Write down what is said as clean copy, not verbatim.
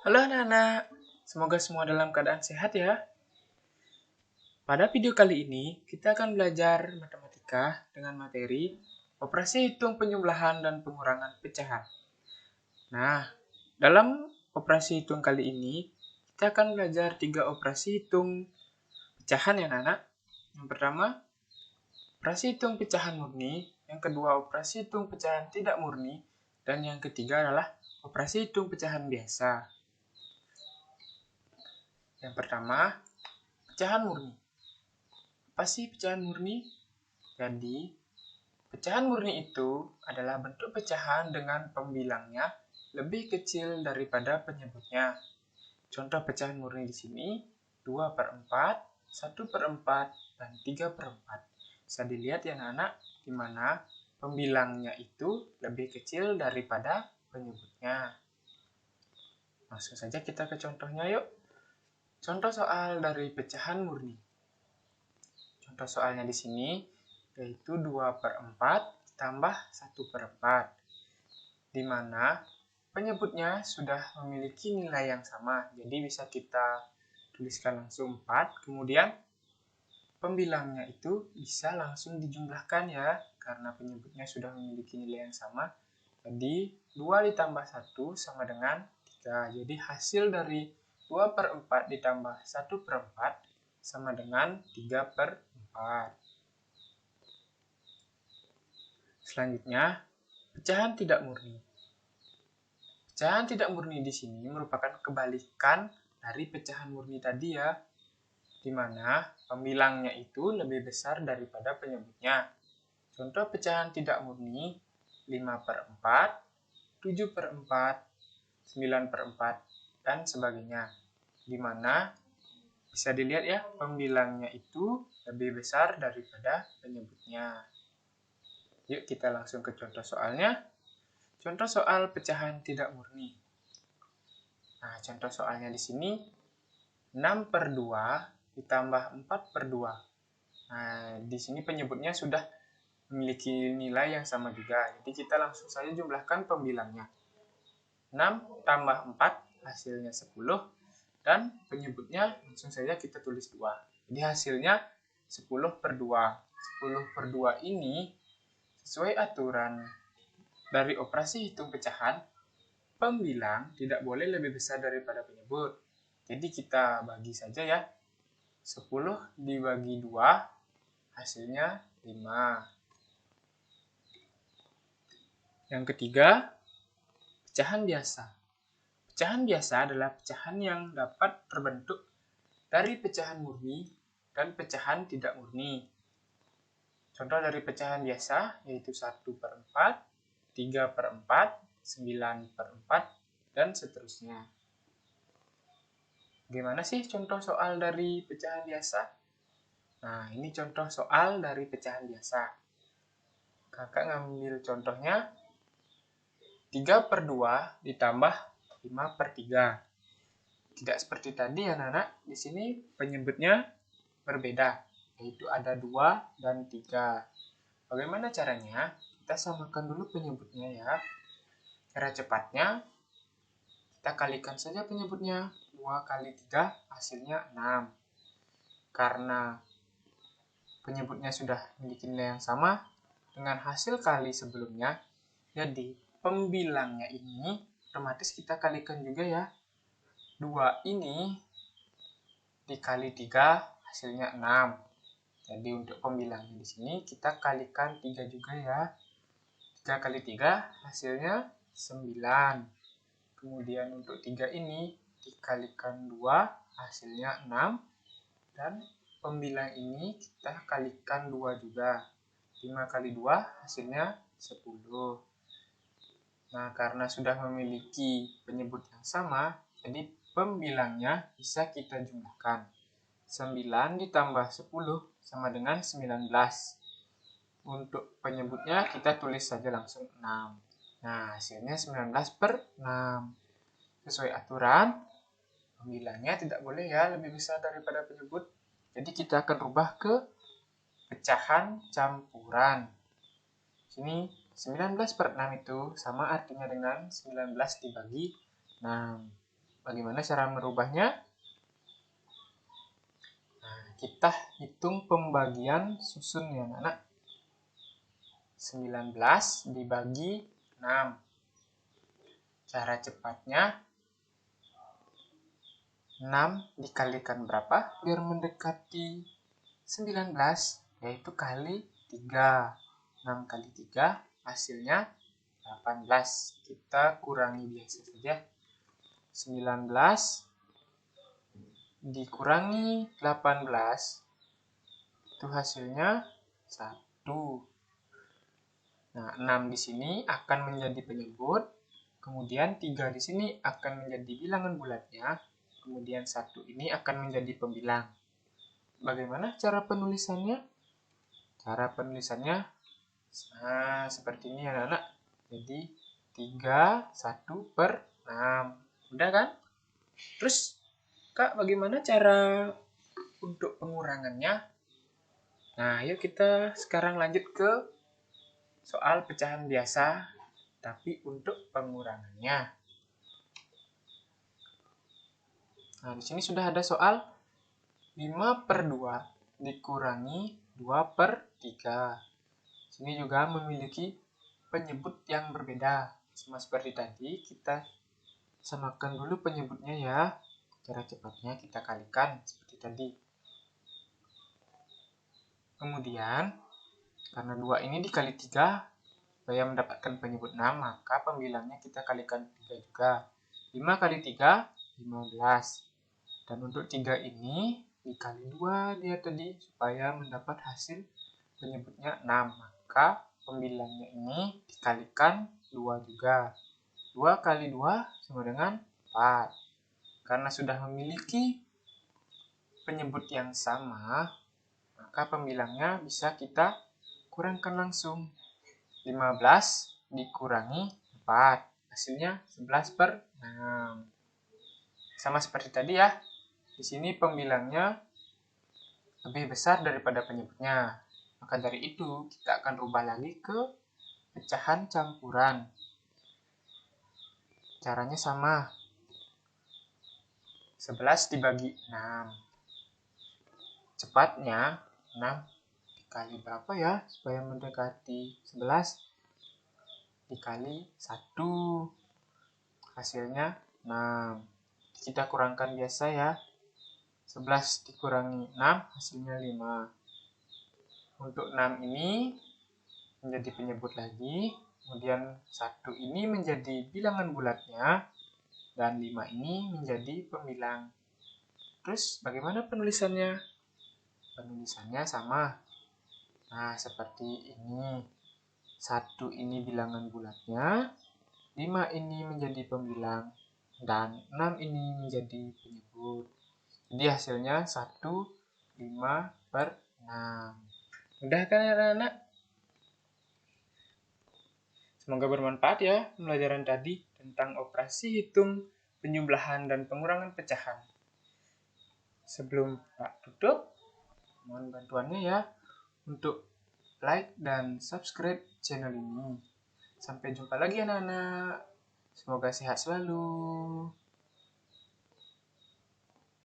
Halo anak-anak, semoga semua dalam keadaan sehat ya. Pada video kali ini, kita akan belajar matematika dengan materi operasi hitung penjumlahan dan pengurangan pecahan. Nah, dalam operasi hitung kali ini, kita akan belajar 3 operasi hitung pecahan ya anak-anak. Yang pertama, operasi hitung pecahan murni. Yang kedua, operasi hitung pecahan tidak murni. Dan yang ketiga adalah operasi hitung pecahan biasa. Yang pertama, pecahan murni. Apa sih pecahan murni? Jadi, pecahan murni itu adalah bentuk pecahan dengan pembilangnya lebih kecil daripada penyebutnya. Contoh pecahan murni di sini 2/4, 1/4, dan 3/4. Bisa dilihat ya anak-anak, di mana pembilangnya itu lebih kecil daripada penyebutnya. Langsung saja kita ke contohnya yuk. Contoh soal dari pecahan murni. Contoh soalnya di sini yaitu 2/4 tambah 1/4, di mana penyebutnya sudah memiliki nilai yang sama. Jadi bisa kita tuliskan langsung 4, kemudian pembilangnya itu bisa langsung dijumlahkan ya, karena penyebutnya sudah memiliki nilai yang sama. Jadi 2 ditambah 1 sama dengan 3. Jadi hasil dari 2/4 ditambah 1/4 sama dengan 3/4. Selanjutnya, pecahan tidak murni. Pecahan tidak murni di sini merupakan kebalikan dari pecahan murni tadi ya, di mana pembilangnya itu lebih besar daripada penyebutnya. Contoh pecahan tidak murni 5/4, 7/4, 9/4, dan sebagainya. Di mana bisa dilihat ya, pembilangnya itu lebih besar daripada penyebutnya. Yuk kita langsung ke contoh soalnya. Contoh soal pecahan tidak murni. Nah, contoh soalnya di sini 6/2 ditambah 4/2. Nah, di sini penyebutnya sudah memiliki nilai yang sama juga. Jadi kita langsung saja jumlahkan pembilangnya. 6 tambah 4 hasilnya 10, dan penyebutnya langsung saja kita tulis 2. Jadi hasilnya 10/2. 10/2 ini sesuai aturan dari operasi hitung pecahan, pembilang tidak boleh lebih besar daripada penyebut. Jadi kita bagi saja ya. 10 dibagi 2 hasilnya 5. Yang ketiga, pecahan biasa. Pecahan biasa adalah pecahan yang dapat terbentuk dari pecahan murni dan pecahan tidak murni. Contoh dari pecahan biasa yaitu 1/4, 3/4, 9/4, dan seterusnya. Gimana sih contoh soal dari pecahan biasa? Nah, ini contoh soal dari pecahan biasa. Kakak ngambil contohnya 3/2 ditambah 5/3. Tidak seperti tadi ya anak-anak, di sini penyebutnya berbeda, yaitu ada 2 dan 3. Bagaimana caranya? Kita samakan dulu penyebutnya ya. Cara cepatnya, kita kalikan saja penyebutnya. 2 kali 3 hasilnya 6. Karena penyebutnya sudah memiliki nilai yang sama dengan hasil kali sebelumnya, jadi pembilangnya ini otomatis kita kalikan juga ya. 2 ini dikali 3 hasilnya 6. Jadi untuk pembilangnya di sini kita kalikan 3 juga ya. 3 kali 3 hasilnya 9. Kemudian untuk 3 ini dikalikan 2 hasilnya 6. Dan pembilang ini kita kalikan 2 juga. 5 kali 2 hasilnya 10. Nah, karena sudah memiliki penyebut yang sama, jadi pembilangnya bisa kita jumlahkan. 9 ditambah 10 sama dengan 19. Untuk penyebutnya kita tulis saja langsung 6. Nah, hasilnya 19/6. Sesuai aturan, pembilangnya tidak boleh ya lebih besar daripada penyebut. Jadi kita akan rubah ke pecahan campuran. Sini 19/6 itu sama artinya dengan 19 dibagi 6. Bagaimana cara merubahnya? Nah, kita hitung pembagian susun ya anak-anak. 19 dibagi 6. Cara cepatnya 6 dikalikan berapa biar mendekati 19, yaitu kali 3. 6 kali 3 hasilnya 18. Kita kurangi biasa saja. 19 dikurangi 18 itu hasilnya 1. Nah, 6 di sini akan menjadi penyebut, kemudian 3 di sini akan menjadi bilangan bulatnya, kemudian 1 ini akan menjadi pembilang. Bagaimana cara penulisannya? Cara penulisannya nah, seperti ini anak-anak. Jadi 3, 1 per 6. Udah kan? Terus, Kak, bagaimana cara untuk pengurangannya? Nah, yuk kita sekarang lanjut ke soal pecahan biasa, tapi untuk pengurangannya. Nah, di sini sudah ada soal 5 per 2 dikurangi 2 per 3. Sini juga memiliki penyebut yang berbeda. Sama seperti tadi, kita samakan dulu penyebutnya ya. Cara cepatnya kita kalikan seperti tadi. Kemudian, karena 2 ini dikali 3, supaya mendapatkan penyebut 6, maka pembilangnya kita kalikan 3 juga. 5 kali 3, 15. Dan untuk 3 ini dikali 2 dia tadi, supaya mendapat hasil penyebutnya 6. Maka pembilangnya ini dikalikan 2 juga. 2 kali 2 sama dengan 4. Karena sudah memiliki penyebut yang sama, maka pembilangnya bisa kita kurangkan langsung. 15 dikurangi 4. Hasilnya 11 per 6. Sama seperti tadi ya. Di sini pembilangnya lebih besar daripada penyebutnya. Maka dari itu, kita akan rubah lagi ke pecahan campuran. Caranya sama. 11 dibagi 6. Cepatnya 6 dikali berapa ya supaya mendekati 11? Dikali 1. Hasilnya 6. Kita kurangkan biasa ya. 11 dikurangi 6 hasilnya 5. Untuk 6 ini menjadi penyebut lagi. Kemudian 1 ini menjadi bilangan bulatnya. Dan 5 ini menjadi pembilang. Terus bagaimana penulisannya? Penulisannya sama. Nah, seperti ini. 1 ini bilangan bulatnya. 5 ini menjadi pembilang. Dan 6 ini menjadi penyebut. Jadi hasilnya 1, 5 per 6. Mudah kan anak-anak? Semoga bermanfaat ya pembelajaran tadi tentang operasi hitung, penjumlahan, dan pengurangan pecahan. Sebelum Pak tutup, mohon bantuannya ya untuk like dan subscribe channel ini. Sampai jumpa lagi anak-anak. Semoga sehat selalu.